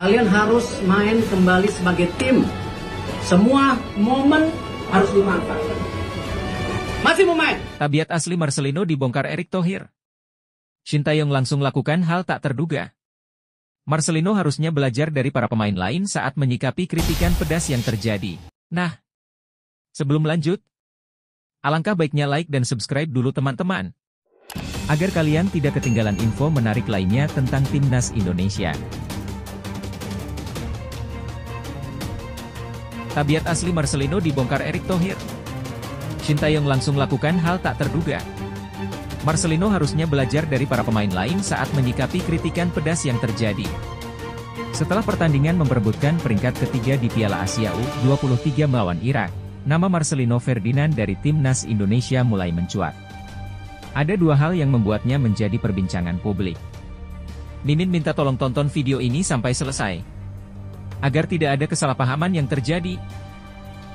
Kalian harus main kembali sebagai tim. Semua momen harus dimanfaatkan. Masih mau main? Tabiat asli Marcelino dibongkar Erick Thohir. Shin Tae-yong langsung lakukan hal tak terduga. Marcelino harusnya belajar dari para pemain lain saat menyikapi kritikan pedas yang terjadi. Nah, sebelum lanjut, alangkah baiknya like dan subscribe dulu teman-teman, agar kalian tidak ketinggalan info menarik lainnya tentang Timnas Indonesia. Tabiat asli Marcelino dibongkar Erick Thohir. Shin Tae-yong langsung lakukan hal tak terduga. Marcelino harusnya belajar dari para pemain lain saat menyikapi kritikan pedas yang terjadi. Setelah pertandingan memperebutkan peringkat ketiga di Piala Asia U23 melawan Irak, nama Marcelino Ferdinand dari Timnas Indonesia mulai mencuat. Ada dua hal yang membuatnya menjadi perbincangan publik. Mimin minta tolong tonton video ini sampai selesai, agar tidak ada kesalahpahaman yang terjadi.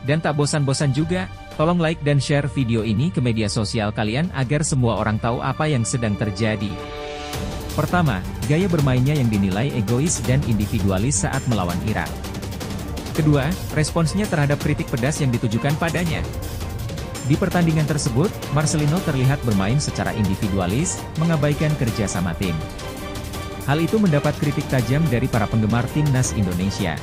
Dan tak bosan-bosan juga, tolong like dan share video ini ke media sosial kalian agar semua orang tahu apa yang sedang terjadi. Pertama, gaya bermainnya yang dinilai egois dan individualis saat melawan Irak. Kedua, responsnya terhadap kritik pedas yang ditujukan padanya. Di pertandingan tersebut, Marcelino terlihat bermain secara individualis, mengabaikan kerja sama tim. Hal itu mendapat kritik tajam dari para penggemar Timnas Indonesia.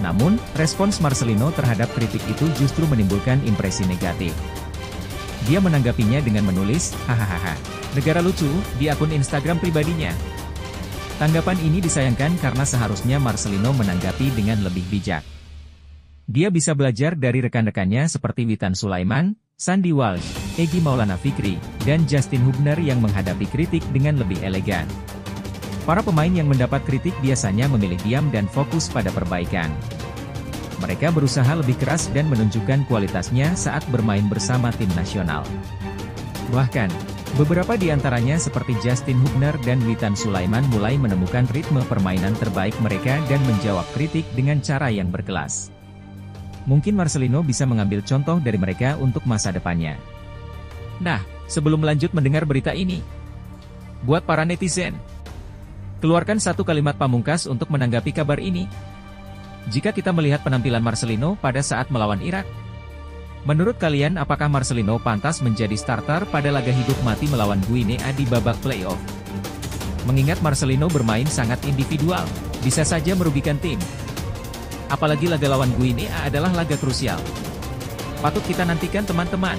Namun, respons Marcelino terhadap kritik itu justru menimbulkan impresi negatif. Dia menanggapinya dengan menulis, "Hahaha, negara lucu," di akun Instagram pribadinya. Tanggapan ini disayangkan karena seharusnya Marcelino menanggapi dengan lebih bijak. Dia bisa belajar dari rekan-rekannya seperti Witan Sulaiman, Sandy Walsh, Egy Maulana Fikri, dan Justin Hubner yang menghadapi kritik dengan lebih elegan. Para pemain yang mendapat kritik biasanya memilih diam dan fokus pada perbaikan. Mereka berusaha lebih keras dan menunjukkan kualitasnya saat bermain bersama tim nasional. Bahkan, beberapa di antaranya seperti Justin Hubner dan Witan Sulaiman mulai menemukan ritme permainan terbaik mereka dan menjawab kritik dengan cara yang berkelas. Mungkin Marcelino bisa mengambil contoh dari mereka untuk masa depannya. Nah, sebelum lanjut mendengar berita ini, buat para netizen, keluarkan satu kalimat pamungkas untuk menanggapi kabar ini. Jika kita melihat penampilan Marcelino pada saat melawan Irak, menurut kalian apakah Marcelino pantas menjadi starter pada laga hidup mati melawan Guinea di babak playoff? Mengingat Marcelino bermain sangat individual, bisa saja merugikan tim. Apalagi laga lawan Guinea adalah laga krusial. Patut kita nantikan teman-teman.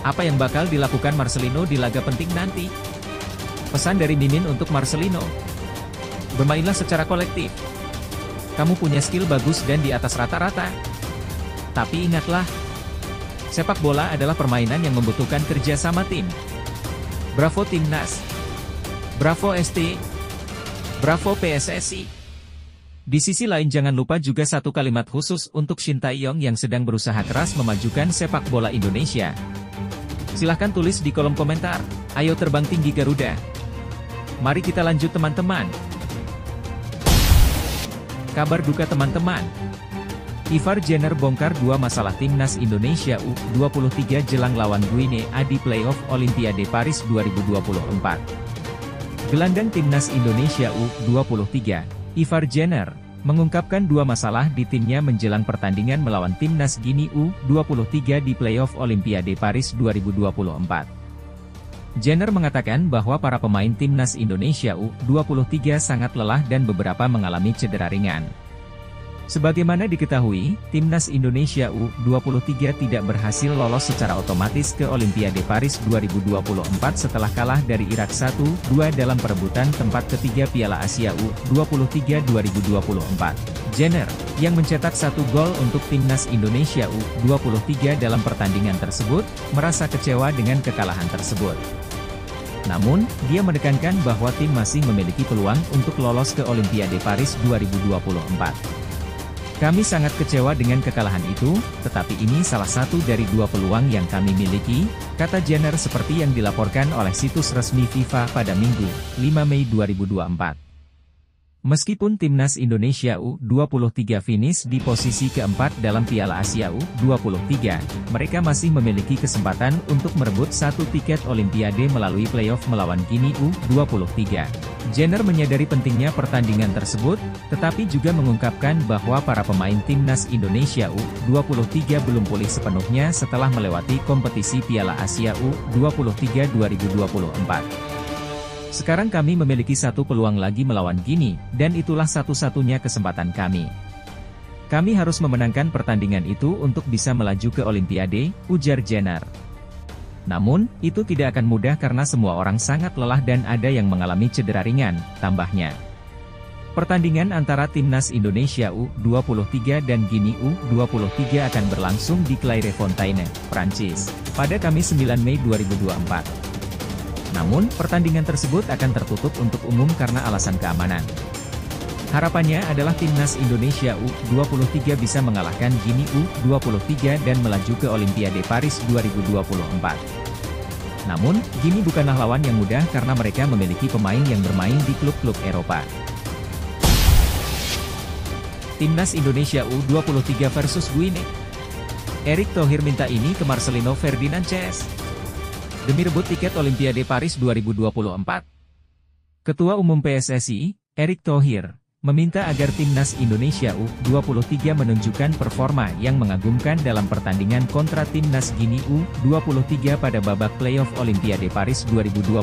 Apa yang bakal dilakukan Marcelino di laga penting nanti? Pesan dari Mimin untuk Marcelino: bermainlah secara kolektif. Kamu punya skill bagus dan di atas rata-rata. Tapi ingatlah, sepak bola adalah permainan yang membutuhkan kerja sama tim. Bravo Timnas. Bravo ST. Bravo PSSI. Di sisi lain jangan lupa juga satu kalimat khusus untuk Shin Tae-yong yang sedang berusaha keras memajukan sepak bola Indonesia. Silahkan tulis di kolom komentar. Ayo terbang tinggi Garuda. Mari kita lanjut teman-teman. Kabar duka teman-teman. Ivar Jenner bongkar dua masalah Timnas Indonesia U23 jelang lawan Guinea di playoff Olimpiade Paris 2024. Gelandang Timnas Indonesia U23, Ivar Jenner, mengungkapkan dua masalah di timnya menjelang pertandingan melawan Timnas Guinea U23 di playoff Olimpiade Paris 2024. Jenner mengatakan bahwa para pemain Timnas Indonesia U23 sangat lelah dan beberapa mengalami cedera ringan. Sebagaimana diketahui, Timnas Indonesia U23 tidak berhasil lolos secara otomatis ke Olimpiade Paris 2024 setelah kalah dari Irak 1-2 dalam perebutan tempat ketiga Piala Asia U23 2024. Jenner, yang mencetak 1 gol untuk Timnas Indonesia U23 dalam pertandingan tersebut, merasa kecewa dengan kekalahan tersebut. Namun, dia menekankan bahwa tim masih memiliki peluang untuk lolos ke Olimpiade Paris 2024. Kami sangat kecewa dengan kekalahan itu, tetapi ini salah satu dari dua peluang yang kami miliki, kata Jenner seperti yang dilaporkan oleh situs resmi FIFA pada Minggu, 5 Mei 2024. Meskipun timnas Indonesia U23 finish di posisi keempat dalam Piala Asia U23, mereka masih memiliki kesempatan untuk merebut satu tiket Olimpiade melalui playoff melawan Guinea U23. Jenner menyadari pentingnya pertandingan tersebut, tetapi juga mengungkapkan bahwa para pemain timnas Indonesia U23 belum pulih sepenuhnya setelah melewati kompetisi Piala Asia U23 2024. Sekarang kami memiliki satu peluang lagi melawan Guinea, dan itulah satu-satunya kesempatan kami. Kami harus memenangkan pertandingan itu untuk bisa melaju ke Olimpiade, ujar Jenner. Namun, itu tidak akan mudah karena semua orang sangat lelah dan ada yang mengalami cedera ringan, tambahnya. Pertandingan antara timnas Indonesia U23 dan Guinea U23 akan berlangsung di Clairefontaine, Prancis, pada Kamis 9 Mei 2024. Namun, pertandingan tersebut akan tertutup untuk umum karena alasan keamanan. Harapannya adalah timnas Indonesia U23 bisa mengalahkan Guinea U23 dan melaju ke Olimpiade Paris 2024. Namun, Guinea bukanlah lawan yang mudah karena mereka memiliki pemain yang bermain di klub-klub Eropa. Timnas Indonesia U23 versus Guinea. Erick Thohir minta ini ke Marcelino Ferdinandes demi rebut tiket Olimpiade Paris 2024. Ketua Umum PSSI, Erick Thohir, meminta agar timnas Indonesia U23 menunjukkan performa yang mengagumkan dalam pertandingan kontra timnas Guinea U23 pada babak playoff Olimpiade Paris 2024.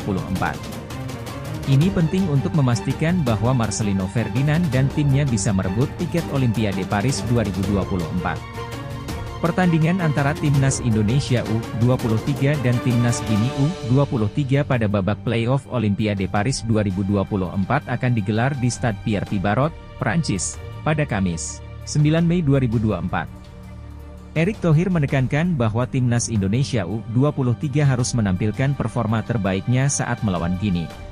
Ini penting untuk memastikan bahwa Marcelino Ferdinand dan timnya bisa merebut tiket Olimpiade Paris 2024. Pertandingan antara timnas Indonesia U23 dan timnas Guinea U23 pada babak playoff Olimpiade Paris 2024 akan digelar di Stade Pierre Pibarot, Prancis, pada Kamis, 9 Mei 2024. Erick Thohir menekankan bahwa timnas Indonesia U23 harus menampilkan performa terbaiknya saat melawan Guinea.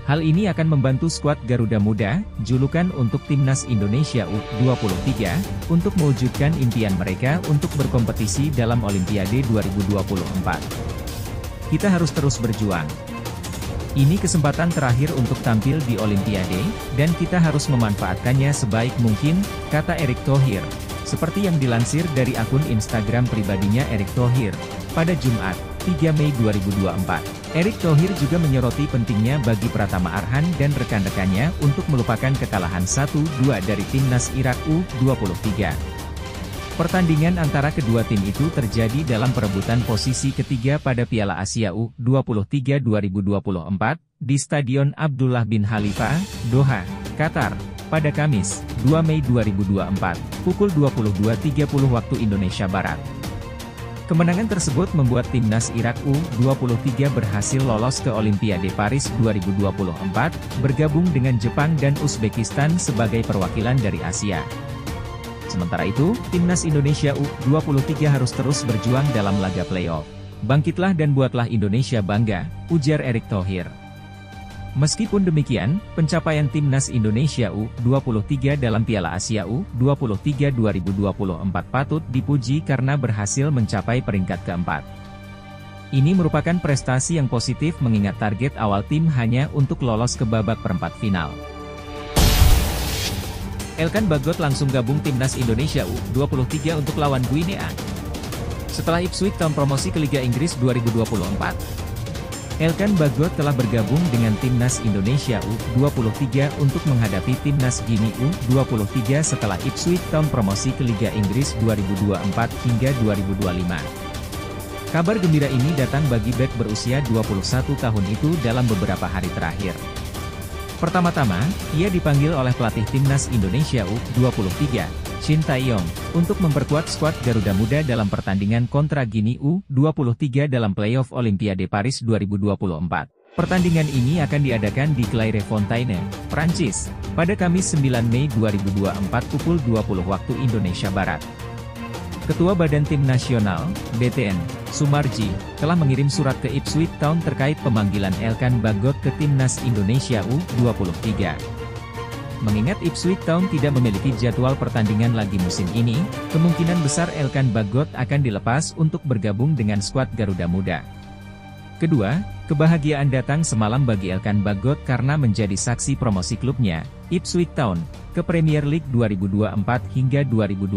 Hal ini akan membantu skuad Garuda Muda, julukan untuk timnas Indonesia U23, untuk mewujudkan impian mereka untuk berkompetisi dalam Olimpiade 2024. Kita harus terus berjuang. Ini kesempatan terakhir untuk tampil di Olimpiade, dan kita harus memanfaatkannya sebaik mungkin, kata Erick Thohir, seperti yang dilansir dari akun Instagram pribadinya Erick Thohir, pada Jumat, 3 Mei 2024. Erick Thohir juga menyoroti pentingnya bagi Pratama Arhan dan rekan-rekannya untuk melupakan kekalahan 1-2 dari timnas Irak U23. Pertandingan antara kedua tim itu terjadi dalam perebutan posisi ketiga pada Piala Asia U23 2024, di Stadion Abdullah bin Khalifa, Doha, Qatar, pada Kamis, 2 Mei 2024, pukul 22.30 waktu Indonesia Barat. Kemenangan tersebut membuat timnas Irak U23 berhasil lolos ke Olimpiade Paris 2024, bergabung dengan Jepang dan Uzbekistan sebagai perwakilan dari Asia. Sementara itu, timnas Indonesia U23 harus terus berjuang dalam laga playoff. Bangkitlah dan buatlah Indonesia bangga, ujar Erick Thohir. Meskipun demikian, pencapaian timnas Indonesia U23 dalam Piala Asia U23 2024 patut dipuji karena berhasil mencapai peringkat keempat. Ini merupakan prestasi yang positif mengingat target awal tim hanya untuk lolos ke babak perempat final. Elkan Bagot langsung gabung timnas Indonesia U23 untuk lawan Guinea. Setelah Ipswich Town promosi ke Liga Inggris 2024. Elkan Bagot telah bergabung dengan timnas Indonesia U23 untuk menghadapi timnas Guinea U23 setelah Ipswich Town promosi ke Liga Inggris 2024 hingga 2025. Kabar gembira ini datang bagi bek berusia 21 tahun itu dalam beberapa hari terakhir. Pertama-tama, ia dipanggil oleh pelatih timnas Indonesia U23, Shin Tae-yong, untuk memperkuat skuad Garuda Muda dalam pertandingan kontra Guinea U23 dalam playoff Olimpiade Paris 2024. Pertandingan ini akan diadakan di Clairefontaine, Prancis, pada Kamis 9 Mei 2024 pukul 20 waktu Indonesia Barat. Ketua Badan Tim Nasional, BTN, Sumarji, telah mengirim surat ke Ipswich Town terkait pemanggilan Elkan Bagot ke timnas Indonesia U23. Mengingat Ipswich Town tidak memiliki jadwal pertandingan lagi musim ini, kemungkinan besar Elkan Bagot akan dilepas untuk bergabung dengan skuad Garuda Muda. Kedua, kebahagiaan datang semalam bagi Elkan Bagot karena menjadi saksi promosi klubnya, Ipswich Town, ke Premier League 2024 hingga 2025.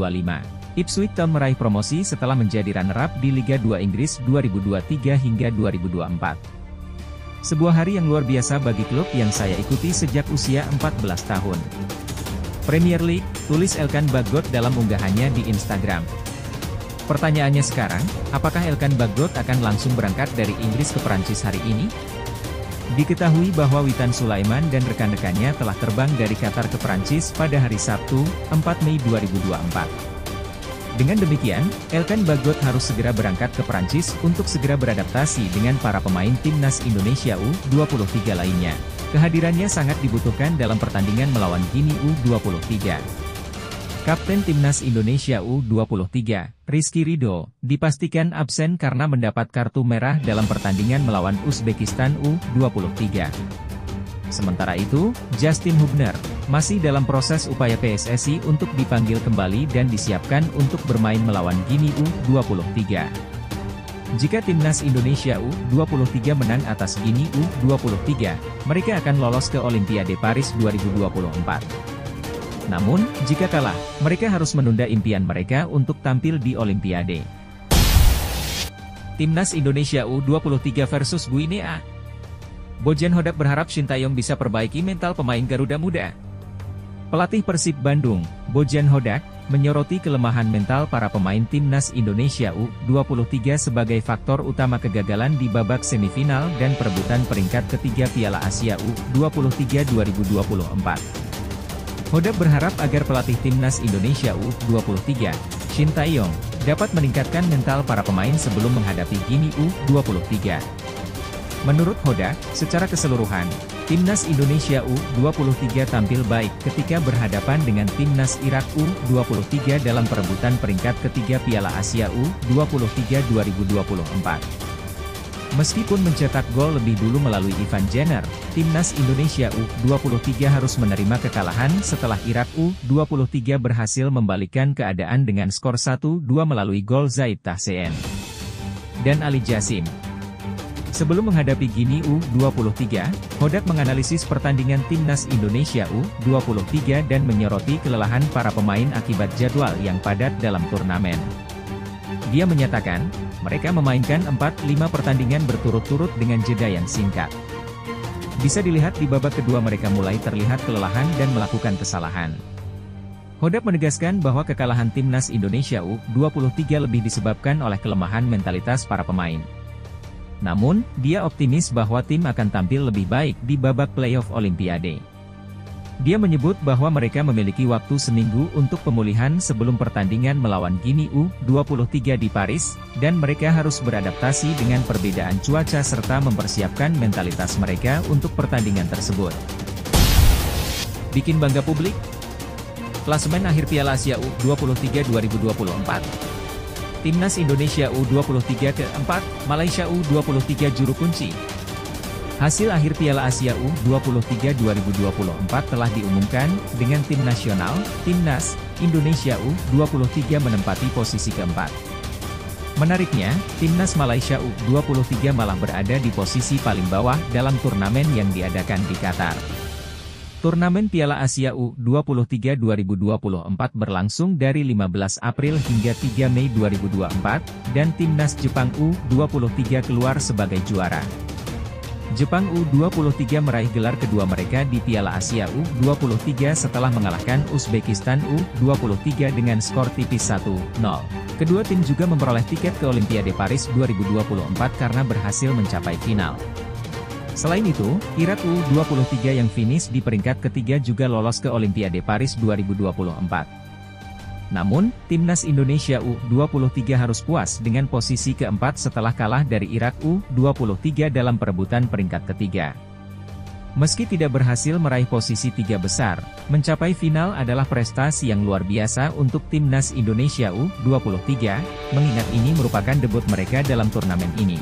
Ipswich Town meraih promosi setelah menjadi runner-up di Liga 2 Inggris 2023 hingga 2024. Sebuah hari yang luar biasa bagi klub yang saya ikuti sejak usia 14 tahun. Premier League, tulis Elkan Bagot dalam unggahannya di Instagram. Pertanyaannya sekarang, apakah Elkan Bagot akan langsung berangkat dari Inggris ke Perancis hari ini? Diketahui bahwa Witan Sulaiman dan rekan-rekannya telah terbang dari Qatar ke Perancis pada hari Sabtu, 4 Mei 2024. Dengan demikian, Elkan Bagot harus segera berangkat ke Perancis untuk segera beradaptasi dengan para pemain Timnas Indonesia U23 lainnya. Kehadirannya sangat dibutuhkan dalam pertandingan melawan Guinea U23. Kapten Timnas Indonesia U23, Rizky Ridho, dipastikan absen karena mendapat kartu merah dalam pertandingan melawan Uzbekistan U23. Sementara itu, Justin Hubner masih dalam proses upaya PSSI untuk dipanggil kembali dan disiapkan untuk bermain melawan Guinea U23. Jika Timnas Indonesia U23 menang atas Guinea U23, mereka akan lolos ke Olimpiade Paris 2024. Namun, jika kalah, mereka harus menunda impian mereka untuk tampil di Olimpiade. Timnas Indonesia U23 versus Guinea. Bojan Hodak berharap Sintayong bisa perbaiki mental pemain Garuda Muda. Pelatih Persib Bandung, Bojan Hodak, menyoroti kelemahan mental para pemain Timnas Indonesia U23 sebagai faktor utama kegagalan di babak semifinal dan perebutan peringkat ketiga Piala Asia U23 2024. Hodak berharap agar pelatih Timnas Indonesia U23, Sintayong, dapat meningkatkan mental para pemain sebelum menghadapi Guinea U23. Menurut Hodak, secara keseluruhan, Timnas Indonesia U23 tampil baik ketika berhadapan dengan Timnas Irak U23 dalam perebutan peringkat ketiga Piala Asia U23 2024. Meskipun mencetak gol lebih dulu melalui Ivan Jenner, Timnas Indonesia U23 harus menerima kekalahan setelah Irak U23 berhasil membalikkan keadaan dengan skor 1-2 melalui gol Zaid Tahseen dan Ali Jassim. Sebelum menghadapi Guinea U23, Hodak menganalisis pertandingan Timnas Indonesia U23 dan menyoroti kelelahan para pemain akibat jadwal yang padat dalam turnamen. Dia menyatakan, mereka memainkan 4-5 pertandingan berturut-turut dengan jeda yang singkat. Bisa dilihat di babak kedua mereka mulai terlihat kelelahan dan melakukan kesalahan. Hodak menegaskan bahwa kekalahan Timnas Indonesia U23 lebih disebabkan oleh kelemahan mentalitas para pemain. Namun, dia optimis bahwa tim akan tampil lebih baik di babak playoff Olimpiade. Dia menyebut bahwa mereka memiliki waktu seminggu untuk pemulihan sebelum pertandingan melawan Guinea U23 di Paris, dan mereka harus beradaptasi dengan perbedaan cuaca serta mempersiapkan mentalitas mereka untuk pertandingan tersebut. Bikin bangga publik? Klasemen akhir Piala Asia U23 2024. Timnas Indonesia U23 keempat, Malaysia U23 juru kunci. Hasil akhir Piala Asia U23 2024 telah diumumkan, dengan tim nasional, Timnas Indonesia U23 menempati posisi keempat. Menariknya, Timnas Malaysia U23 malah berada di posisi paling bawah dalam turnamen yang diadakan di Qatar. Turnamen Piala Asia U23 2024 berlangsung dari 15 April hingga 3 Mei 2024, dan Timnas Jepang U23 keluar sebagai juara. Jepang U23 meraih gelar kedua mereka di Piala Asia U23 setelah mengalahkan Uzbekistan U23 dengan skor tipis 1-0. Kedua tim juga memperoleh tiket ke Olimpiade Paris 2024 karena berhasil mencapai final. Selain itu, Irak U23 yang finish di peringkat ketiga juga lolos ke Olimpiade Paris 2024. Namun, Timnas Indonesia U23 harus puas dengan posisi keempat setelah kalah dari Irak U23 dalam perebutan peringkat ketiga. Meski tidak berhasil meraih posisi tiga besar, mencapai final adalah prestasi yang luar biasa untuk Timnas Indonesia U23, mengingat ini merupakan debut mereka dalam turnamen ini.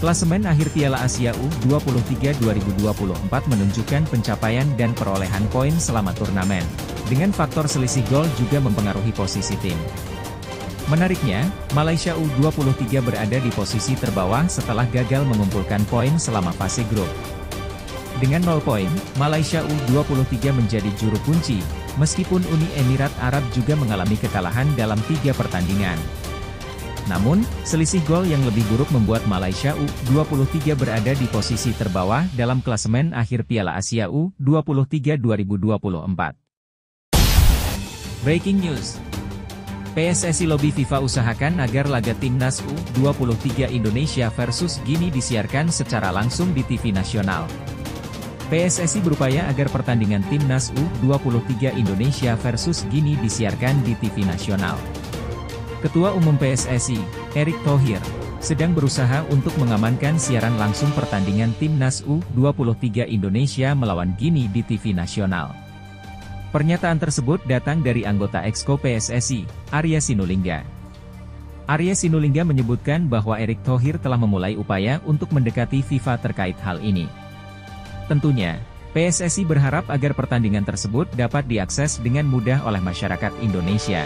Klasemen akhir Piala Asia U23 2024 menunjukkan pencapaian dan perolehan poin selama turnamen, dengan faktor selisih gol juga mempengaruhi posisi tim. Menariknya, Malaysia U23 berada di posisi terbawah setelah gagal mengumpulkan poin selama fase grup. Dengan 0 poin, Malaysia U23 menjadi juru kunci, meskipun Uni Emirat Arab juga mengalami kekalahan dalam 3 pertandingan. Namun, selisih gol yang lebih buruk membuat Malaysia U23 berada di posisi terbawah dalam klasemen akhir Piala Asia U23 2024. Breaking news. PSSI lobby FIFA usahakan agar laga Timnas U23 Indonesia versus Guinea disiarkan secara langsung di TV nasional. PSSI berupaya agar pertandingan Timnas U23 Indonesia versus Guinea disiarkan di TV nasional. Ketua Umum PSSI, Erick Thohir, sedang berusaha untuk mengamankan siaran langsung pertandingan Timnas U23 Indonesia melawan Guinea di TV nasional. Pernyataan tersebut datang dari anggota Exco PSSI, Arya Sinulinga. Arya Sinulinga menyebutkan bahwa Erick Thohir telah memulai upaya untuk mendekati FIFA terkait hal ini. Tentunya, PSSI berharap agar pertandingan tersebut dapat diakses dengan mudah oleh masyarakat Indonesia.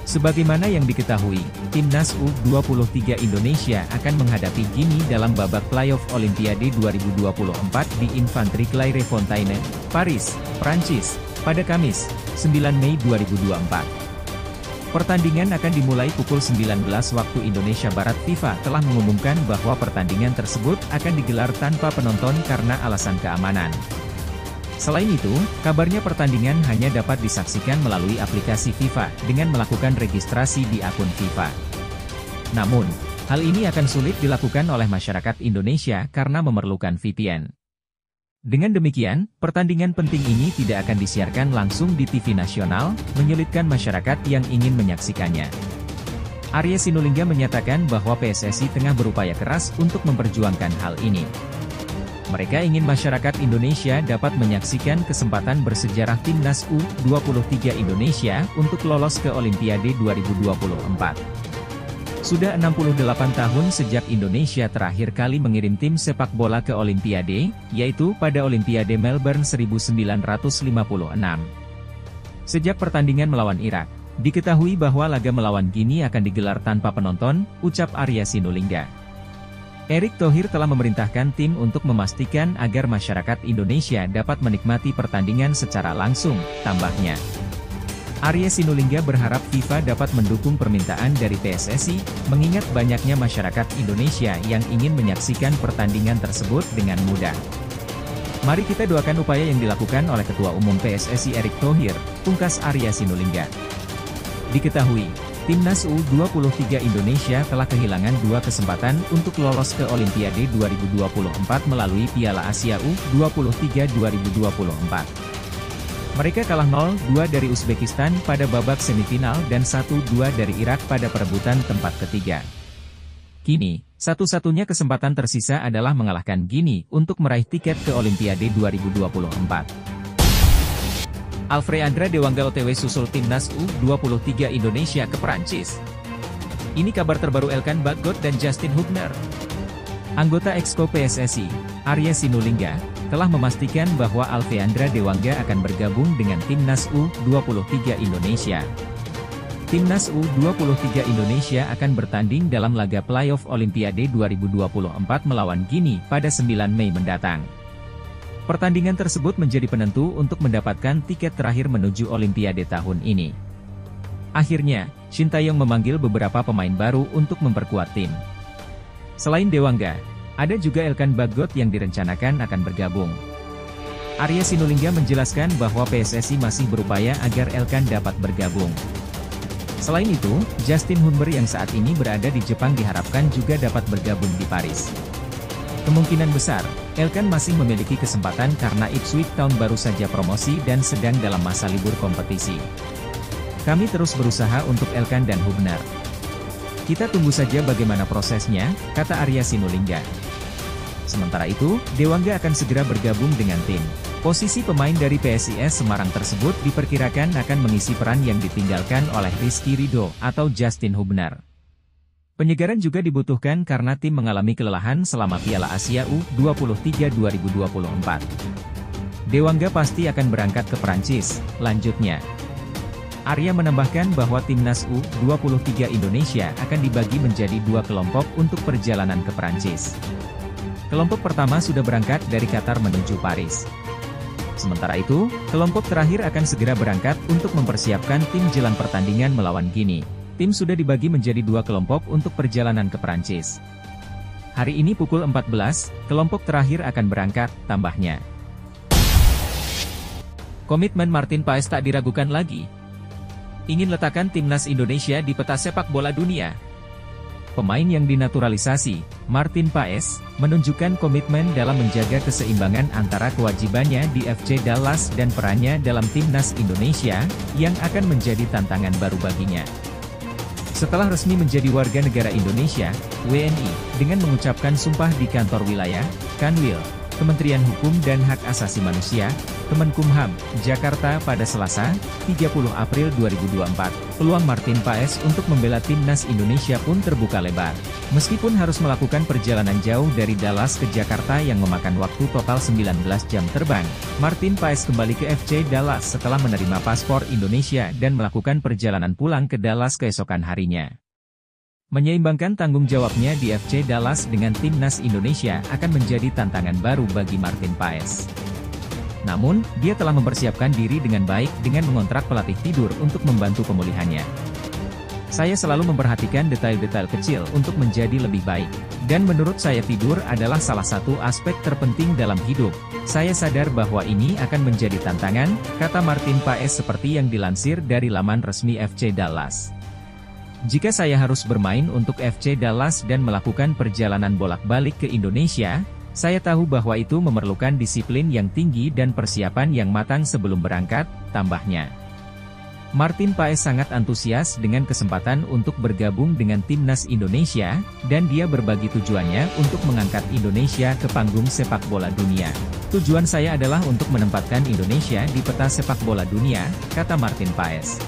Sebagaimana yang diketahui, Timnas U23 Indonesia akan menghadapi Guinea dalam babak playoff Olimpiade 2024 di Infantry Clairefontaine, Paris, Prancis, pada Kamis, 9 Mei 2024. Pertandingan akan dimulai pukul 19 waktu Indonesia Barat. FIFA telah mengumumkan bahwa pertandingan tersebut akan digelar tanpa penonton karena alasan keamanan. Selain itu, kabarnya pertandingan hanya dapat disaksikan melalui aplikasi FIFA dengan melakukan registrasi di akun FIFA. Namun, hal ini akan sulit dilakukan oleh masyarakat Indonesia karena memerlukan VPN. Dengan demikian, pertandingan penting ini tidak akan disiarkan langsung di TV nasional, menyulitkan masyarakat yang ingin menyaksikannya. Arya Sinulinga menyatakan bahwa PSSI tengah berupaya keras untuk memperjuangkan hal ini. Mereka ingin masyarakat Indonesia dapat menyaksikan kesempatan bersejarah Timnas U23 Indonesia untuk lolos ke Olimpiade 2024. Sudah 68 tahun sejak Indonesia terakhir kali mengirim tim sepak bola ke Olimpiade, yaitu pada Olimpiade Melbourne 1956. Sejak pertandingan melawan Irak, diketahui bahwa laga melawan Guinea akan digelar tanpa penonton, ucap Arya Sinulinga. Erick Thohir telah memerintahkan tim untuk memastikan agar masyarakat Indonesia dapat menikmati pertandingan secara langsung, tambahnya. Arya Sinulinga berharap FIFA dapat mendukung permintaan dari PSSI, mengingat banyaknya masyarakat Indonesia yang ingin menyaksikan pertandingan tersebut dengan mudah. Mari kita doakan upaya yang dilakukan oleh Ketua Umum PSSI Erick Thohir, pungkas Arya Sinulinga. Diketahui, Timnas U23 Indonesia telah kehilangan 2 kesempatan untuk lolos ke Olimpiade 2024 melalui Piala Asia U23 2024. Mereka kalah 0-2 dari Uzbekistan pada babak semifinal dan 1-2 dari Irak pada perebutan tempat ketiga. Kini, satu-satunya kesempatan tersisa adalah mengalahkan Guinea untuk meraih tiket ke Olimpiade 2024. Alfreandra Dewangga OTW susul Timnas U23 Indonesia ke Perancis. Ini kabar terbaru Elkan Bagot dan Justin Hubner. Anggota Exco PSSI, Arya Sinulinga, telah memastikan bahwa Alfreandra Dewangga akan bergabung dengan Timnas U23 Indonesia. Timnas U23 Indonesia akan bertanding dalam laga playoff Olimpiade 2024 melawan Guinea pada 9 Mei mendatang. Pertandingan tersebut menjadi penentu untuk mendapatkan tiket terakhir menuju Olimpiade tahun ini. Akhirnya, Shin Tae-yong memanggil beberapa pemain baru untuk memperkuat tim. Selain Dewangga, ada juga Elkan Bagot yang direncanakan akan bergabung. Arya Sinulinga menjelaskan bahwa PSSI masih berupaya agar Elkan dapat bergabung. Selain itu, Justin Hubner yang saat ini berada di Jepang diharapkan juga dapat bergabung di Paris. Kemungkinan besar, Elkan masih memiliki kesempatan karena Ipswich Town baru saja promosi dan sedang dalam masa libur kompetisi. Kami terus berusaha untuk Elkan dan Hubner. Kita tunggu saja bagaimana prosesnya, kata Arya Sinulinga. Sementara itu, Dewangga akan segera bergabung dengan tim. Posisi pemain dari PSIS Semarang tersebut diperkirakan akan mengisi peran yang ditinggalkan oleh Rizky Ridho atau Justin Hubner. Penyegaran juga dibutuhkan karena tim mengalami kelelahan selama Piala Asia U23 2024. Dewangga pasti akan berangkat ke Perancis, lanjutnya. Arya menambahkan bahwa timnas U23 Indonesia akan dibagi menjadi 2 kelompok untuk perjalanan ke Perancis. Kelompok pertama sudah berangkat dari Qatar menuju Paris. Sementara itu, kelompok terakhir akan segera berangkat untuk mempersiapkan tim jelang pertandingan melawan Guinea. Tim sudah dibagi menjadi 2 kelompok untuk perjalanan ke Perancis. Hari ini pukul 14, kelompok terakhir akan berangkat, tambahnya. Komitmen Martin Paes tak diragukan lagi. Ingin letakkan timnas Indonesia di peta sepak bola dunia. Pemain yang dinaturalisasi, Martin Paes, menunjukkan komitmen dalam menjaga keseimbangan antara kewajibannya di FC Dallas dan perannya dalam timnas Indonesia, yang akan menjadi tantangan baru baginya. Setelah resmi menjadi warga negara Indonesia, WNI, dengan mengucapkan sumpah di kantor wilayah, Kanwil, Kementerian Hukum dan Hak Asasi Manusia, Kemenkumham, Jakarta pada Selasa, 30 April 2024, peluang Martin Paes untuk membela timnas Indonesia pun terbuka lebar. Meskipun harus melakukan perjalanan jauh dari Dallas ke Jakarta yang memakan waktu total 19 jam terbang, Martin Paes kembali ke FC Dallas setelah menerima paspor Indonesia dan melakukan perjalanan pulang ke Dallas keesokan harinya. Menyeimbangkan tanggung jawabnya di FC Dallas dengan timnas Indonesia akan menjadi tantangan baru bagi Martin Paes. Namun, dia telah mempersiapkan diri dengan baik dengan mengontrak pelatih tidur untuk membantu pemulihannya. Saya selalu memperhatikan detail-detail kecil untuk menjadi lebih baik. Dan menurut saya tidur adalah salah satu aspek terpenting dalam hidup. Saya sadar bahwa ini akan menjadi tantangan, kata Martin Paes seperti yang dilansir dari laman resmi FC Dallas. Jika saya harus bermain untuk FC Dallas dan melakukan perjalanan bolak-balik ke Indonesia, saya tahu bahwa itu memerlukan disiplin yang tinggi dan persiapan yang matang sebelum berangkat, tambahnya. Martin Paes sangat antusias dengan kesempatan untuk bergabung dengan timnas Indonesia, dan dia berbagi tujuannya untuk mengangkat Indonesia ke panggung sepak bola dunia. Tujuan saya adalah untuk menempatkan Indonesia di peta sepak bola dunia, kata Martin Paes.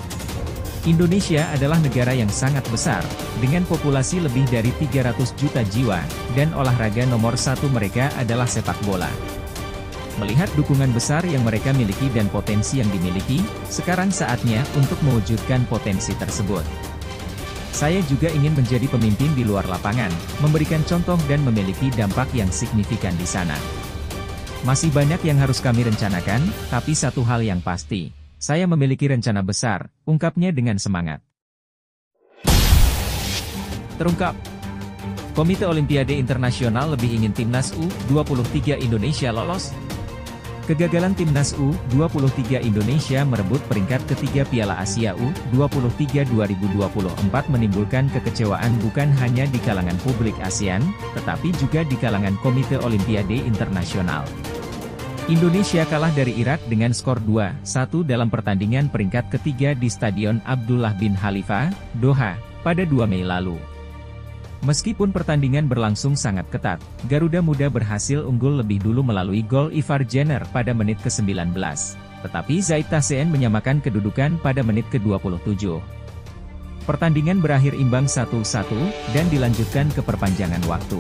Indonesia adalah negara yang sangat besar, dengan populasi lebih dari 300 juta jiwa, dan olahraga nomor satu mereka adalah sepak bola. Melihat dukungan besar yang mereka miliki dan potensi yang dimiliki, sekarang saatnya untuk mewujudkan potensi tersebut. Saya juga ingin menjadi pemimpin di luar lapangan, memberikan contoh dan memiliki dampak yang signifikan di sana. Masih banyak yang harus kami rencanakan, tapi satu hal yang pasti. Saya memiliki rencana besar, ungkapnya dengan semangat. Terungkap, Komite Olimpiade Internasional lebih ingin timnas U23 Indonesia lolos. Kegagalan timnas U23 Indonesia merebut peringkat ketiga Piala Asia U23 2024 menimbulkan kekecewaan bukan hanya di kalangan publik ASEAN, tetapi juga di kalangan Komite Olimpiade Internasional. Indonesia kalah dari Irak dengan skor 2-1 dalam pertandingan peringkat ketiga di Stadion Abdullah bin Khalifa, Doha, pada 2 Mei lalu. Meskipun pertandingan berlangsung sangat ketat, Garuda Muda berhasil unggul lebih dulu melalui gol Ivar Jenner pada menit ke-19. Tetapi Zaid Tahseen menyamakan kedudukan pada menit ke-27. Pertandingan berakhir imbang 1-1, dan dilanjutkan ke perpanjangan waktu.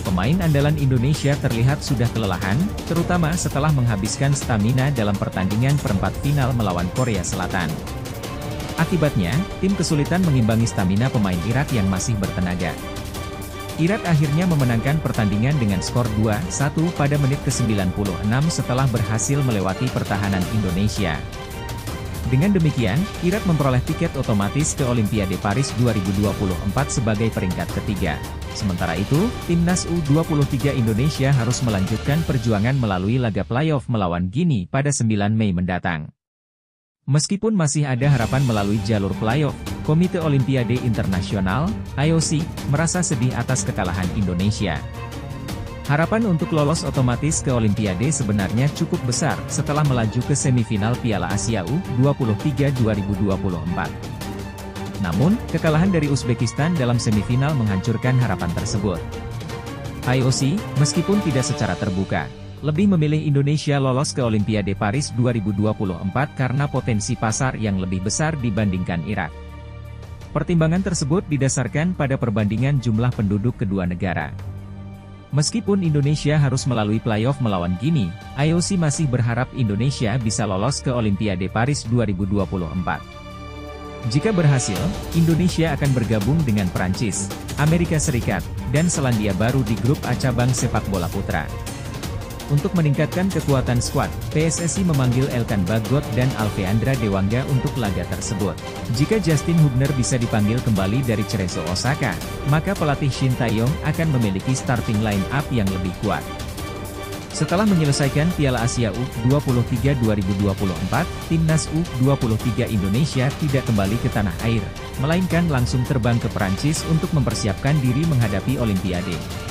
Pemain andalan Indonesia terlihat sudah kelelahan, terutama setelah menghabiskan stamina dalam pertandingan perempat final melawan Korea Selatan. Akibatnya, tim kesulitan mengimbangi stamina pemain Irak yang masih bertenaga. Irak akhirnya memenangkan pertandingan dengan skor 2-1 pada menit ke-96 setelah berhasil melewati pertahanan Indonesia. Dengan demikian, Irak memperoleh tiket otomatis ke Olimpiade Paris 2024 sebagai peringkat ketiga. Sementara itu, timnas U23 Indonesia harus melanjutkan perjuangan melalui laga playoff melawan Guinea pada 9 Mei mendatang. Meskipun masih ada harapan melalui jalur playoff, Komite Olimpiade Internasional, IOC, merasa sedih atas kekalahan Indonesia. Harapan untuk lolos otomatis ke Olimpiade sebenarnya cukup besar setelah melaju ke semifinal Piala Asia U23 2024. Namun, kekalahan dari Uzbekistan dalam semifinal menghancurkan harapan tersebut. IOC, meskipun tidak secara terbuka, lebih memilih Indonesia lolos ke Olimpiade Paris 2024 karena potensi pasar yang lebih besar dibandingkan Irak. Pertimbangan tersebut didasarkan pada perbandingan jumlah penduduk kedua negara. Meskipun Indonesia harus melalui playoff melawan Guinea, IOC masih berharap Indonesia bisa lolos ke Olimpiade Paris 2024. Jika berhasil, Indonesia akan bergabung dengan Prancis, Amerika Serikat, dan Selandia Baru di grup A cabang sepak bola putra. Untuk meningkatkan kekuatan skuad, PSSI memanggil Elkan Bagot dan Alveandra Dewangga untuk laga tersebut. Jika Justin Hubner bisa dipanggil kembali dari Cerezo Osaka, maka pelatih Shin Tae-yong akan memiliki starting line-up yang lebih kuat. Setelah menyelesaikan Piala Asia U23 2024, Timnas U23 Indonesia tidak kembali ke tanah air, melainkan langsung terbang ke Perancis untuk mempersiapkan diri menghadapi Olimpiade.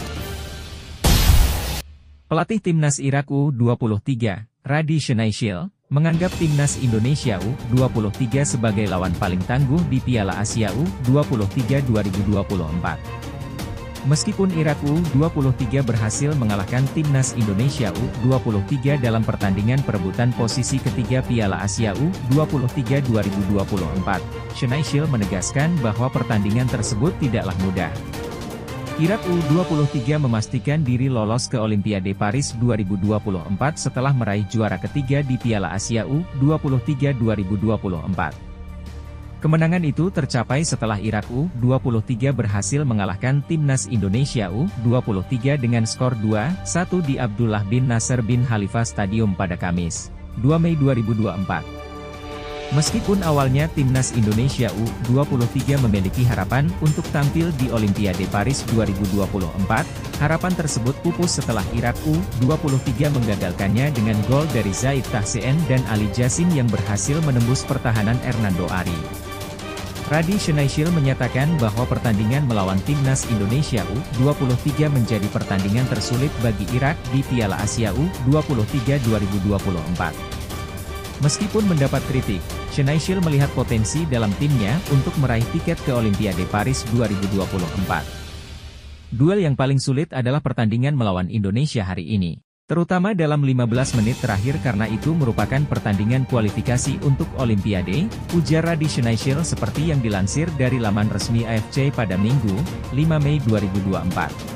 Pelatih Timnas Irak U23, Radi Shenaishil, menganggap Timnas Indonesia U23 sebagai lawan paling tangguh di Piala Asia U23 2024. Meskipun Irak U23 berhasil mengalahkan Timnas Indonesia U23 dalam pertandingan perebutan posisi ketiga Piala Asia U23 2024, Shenaishil menegaskan bahwa pertandingan tersebut tidaklah mudah. Irak U23 memastikan diri lolos ke Olimpiade Paris 2024 setelah meraih juara ketiga di Piala Asia U23 2024. Kemenangan itu tercapai setelah Irak U23 berhasil mengalahkan Timnas Indonesia U23 dengan skor 2-1 di Abdullah bin Nasser bin Khalifa Stadium pada Kamis, 2 Mei 2024. Meskipun awalnya Timnas Indonesia U23 memiliki harapan untuk tampil di Olimpiade Paris 2024, harapan tersebut pupus setelah Irak U23 menggagalkannya dengan gol dari Zaid Tahseen dan Ali Jassim yang berhasil menembus pertahanan Hernando Ari. Radi Shenaishil menyatakan bahwa pertandingan melawan Timnas Indonesia U23 menjadi pertandingan tersulit bagi Irak di Piala Asia U23 2024. Meskipun mendapat kritik, Shenaishil melihat potensi dalam timnya untuk meraih tiket ke Olimpiade Paris 2024. Duel yang paling sulit adalah pertandingan melawan Indonesia hari ini, terutama dalam 15 menit terakhir karena itu merupakan pertandingan kualifikasi untuk Olimpiade, ujar Radi Shenaishil seperti yang dilansir dari laman resmi AFC pada Minggu, 5 Mei 2024.